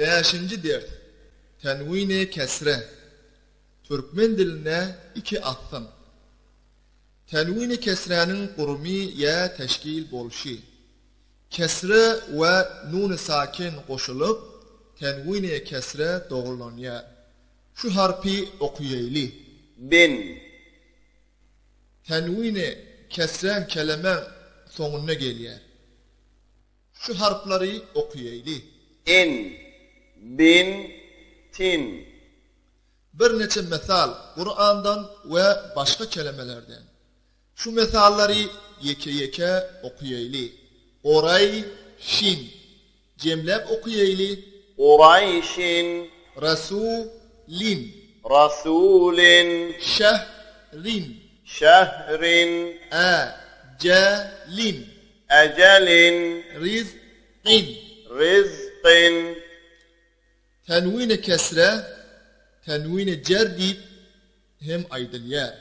Beşinci ders. Tenvin-i kesre. Türkmen diline iki attım. Tenvin-i kesrenin kurumi ya teşkil boluşu. Kesre ve nun-i sakin koşulup tenvin-i kesre doğrulanıyor. Şu harfi okuyaylı. Bin. Tenvin-i kesren kelime sonuna geliyor. Şu harfleri okuyaylı. İn. Bin. Tin. Bir neçe mesal Kur'an'dan ve başka kelimelerden. Şu mesalleri yeke okuyaylı. Oray, şin. Cemlep okuyaylı. Urayşin. Resulin. Rasulin. Şehrin. Şehrin. Ecelin. Ecelin. Rizqin. Rizqin. Tenvin-i kesre, tenvin-i cerdid hem aydın yer.